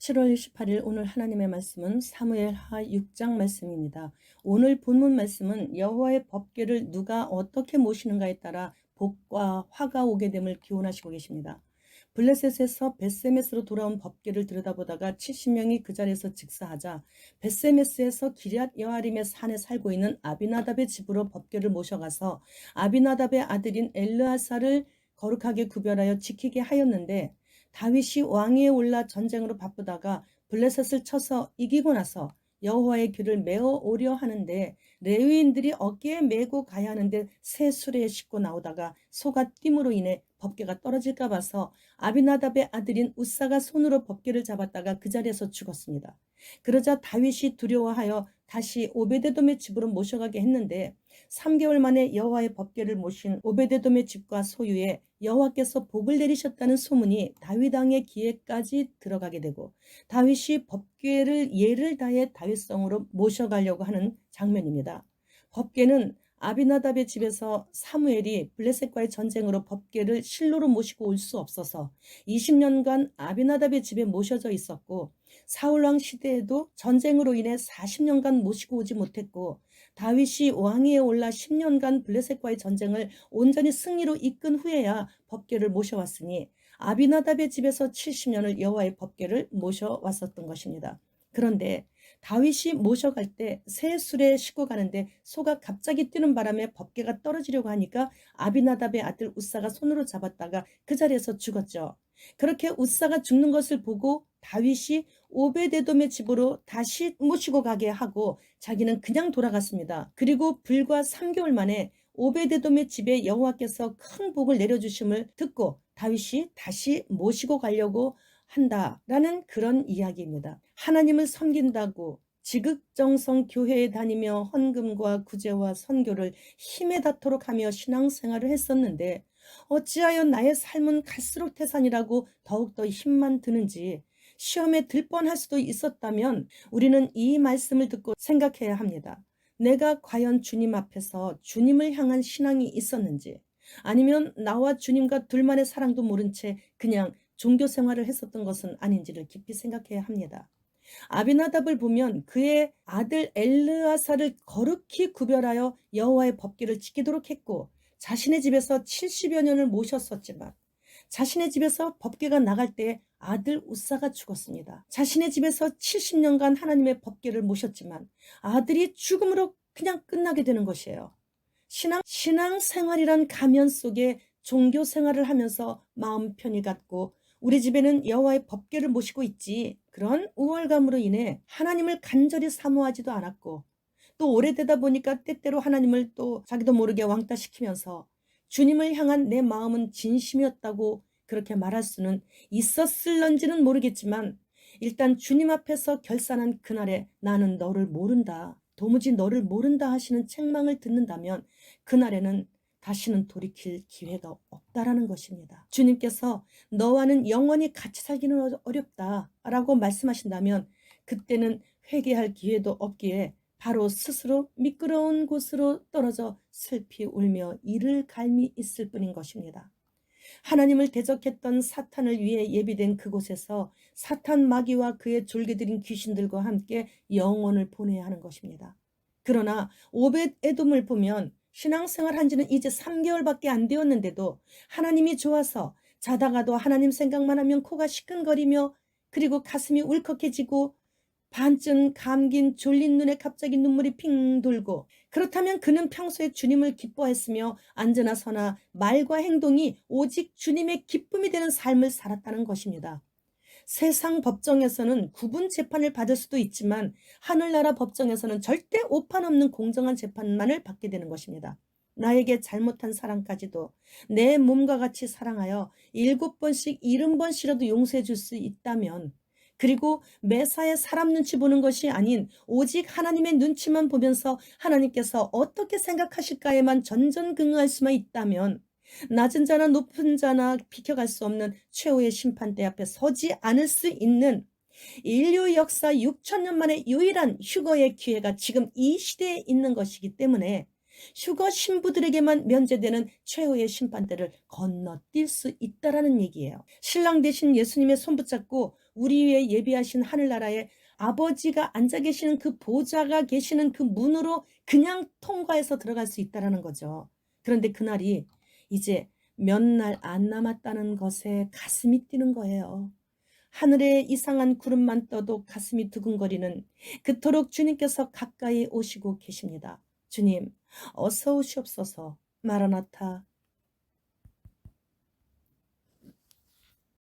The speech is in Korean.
7월 28일 오늘 하나님의 말씀은 사무엘하 6장 말씀입니다. 오늘 본문 말씀은 여호와의 법궤를 누가 어떻게 모시는가에 따라 복과 화가 오게 됨을 기원하시고 계십니다. 블레셋에서 벳세메스로 돌아온 법궤를 들여다보다가 70명이 그 자리에서 즉사하자 벳세메스에서 기럇 여아림의 산에 살고 있는 아비나답의 집으로 법궤를 모셔가서 아비나답의 아들인 엘르아사를 거룩하게 구별하여 지키게 하였는데, 다윗이 왕위에 올라 전쟁으로 바쁘다가 블레셋을 쳐서 이기고 나서 여호와의 귀를 메어 오려 하는데, 레위인들이 어깨에 메고 가야 하는데 새 수레에 싣고 나오다가 소가 뜀으로 인해 법궤가 떨어질까 봐서 아비나답의 아들인 우사가 손으로 법궤를 잡았다가 그 자리에서 죽었습니다. 그러자 다윗이 두려워하여 다시 오베데돔의 집으로 모셔가게 했는데, 3개월 만에 여호와의 법궤를 모신 오베데돔의 집과 소유에 여호와께서 복을 내리셨다는 소문이 다윗 왕의 귀에까지 들어가게 되고, 다윗이 법궤를 예를 다해 다윗성으로 모셔가려고 하는 장면입니다. 법궤는 아비나답의 집에서 사무엘이 블레셋과의 전쟁으로 법궤를 실로로 모시고 올 수 없어서 20년간 아비나답의 집에 모셔져 있었고, 사울왕 시대에도 전쟁으로 인해 40년간 모시고 오지 못했고, 다윗이 왕위에 올라 10년간 블레셋과의 전쟁을 온전히 승리로 이끈 후에야 법궤를 모셔왔으니, 아비나답의 집에서 70년을 여호와의 법궤를 모셔왔었던 것입니다. 그런데 다윗이 모셔갈 때 새 수레에 싣고 가는데 소가 갑자기 뛰는 바람에 법궤가 떨어지려고 하니까 아비나답의 아들 우사가 손으로 잡았다가 그 자리에서 죽었죠. 그렇게 우사가 죽는 것을 보고 다윗이 오베데돔의 집으로 다시 모시고 가게 하고 자기는 그냥 돌아갔습니다. 그리고 불과 3개월 만에 오베데돔의 집에 여호와께서 큰 복을 내려주심을 듣고 다윗이 다시 모시고 가려고 한다라는 그런 이야기입니다. 하나님을 섬긴다고 지극정성 교회에 다니며 헌금과 구제와 선교를 힘에 닿도록 하며 신앙생활을 했었는데, 어찌하여 나의 삶은 갈수록 태산이라고 더욱더 힘만 드는지 시험에 들 뻔할 수도 있었다면, 우리는 이 말씀을 듣고 생각해야 합니다. 내가 과연 주님 앞에서 주님을 향한 신앙이 있었는지, 아니면 나와 주님과 둘만의 사랑도 모른 채 그냥 종교 생활을 했었던 것은 아닌지를 깊이 생각해야 합니다. 아비나답을 보면 그의 아들 엘르아사를 거룩히 구별하여 여호와의 법궤를 지키도록 했고, 자신의 집에서 70여 년을 모셨었지만 자신의 집에서 법궤가 나갈 때 아들 우사가 죽었습니다. 자신의 집에서 70년간 하나님의 법궤를 모셨지만 아들이 죽음으로 그냥 끝나게 되는 것이에요. 신앙생활이란 가면 속에 종교 생활을 하면서 마음 편히 갖고 우리 집에는 여호와의 법궤를 모시고 있지, 그런 우월감으로 인해 하나님을 간절히 사모하지도 않았고, 또 오래되다 보니까 때때로 하나님을 또 자기도 모르게 왕따시키면서 주님을 향한 내 마음은 진심이었다고 그렇게 말할 수는 있었을런지는 모르겠지만, 일단 주님 앞에서 결산한 그날에 나는 너를 모른다, 도무지 너를 모른다 하시는 책망을 듣는다면 그날에는 다시는 돌이킬 기회가 없다라는 것입니다. 주님께서 너와는 영원히 같이 살기는 어렵다라고 말씀하신다면, 그때는 회개할 기회도 없기에 바로 스스로 미끄러운 곳으로 떨어져 슬피 울며 이를 갈미 있을 뿐인 것입니다. 하나님을 대적했던 사탄을 위해 예비된 그곳에서 사탄 마귀와 그의 졸개들인 귀신들과 함께 영혼을 보내야 하는 것입니다. 그러나 오벳에돔을 보면 신앙생활 한 지는 이제 3개월밖에 안 되었는데도 하나님이 좋아서 자다가도 하나님 생각만 하면 코가 시큰거리며, 그리고 가슴이 울컥해지고 반쯤 감긴 졸린 눈에 갑자기 눈물이 핑 돌고, 그렇다면 그는 평소에 주님을 기뻐했으며 앉으나 서나 말과 행동이 오직 주님의 기쁨이 되는 삶을 살았다는 것입니다. 세상 법정에서는 구분 재판을 받을 수도 있지만 하늘나라 법정에서는 절대 오판 없는 공정한 재판만을 받게 되는 것입니다. 나에게 잘못한 사람까지도 내 몸과 같이 사랑하여 7번씩 70번씩이라도 용서해 줄 수 있다면, 그리고 매사에 사람 눈치 보는 것이 아닌 오직 하나님의 눈치만 보면서 하나님께서 어떻게 생각하실까에만 전전긍긍할 수만 있다면, 낮은 자나 높은 자나 비켜갈 수 없는 최후의 심판대 앞에 서지 않을 수 있는 인류 역사 6천년 만에 유일한 휴거의 기회가 지금 이 시대에 있는 것이기 때문에, 휴거 신부들에게만 면제되는 최후의 심판대를 건너뛸 수 있다라는 얘기예요. 신랑 대신 예수님의 손 붙잡고 우리 위에 예비하신 하늘나라에 아버지가 앉아 계시는 그 보좌가 계시는 그 문으로 그냥 통과해서 들어갈 수 있다라는 거죠. 그런데 그날이 이제 몇 날 안 남았다는 것에 가슴이 뛰는 거예요. 하늘에 이상한 구름만 떠도 가슴이 두근거리는, 그토록 주님께서 가까이 오시고 계십니다. 주님, 어서 오시옵소서. 마라나타,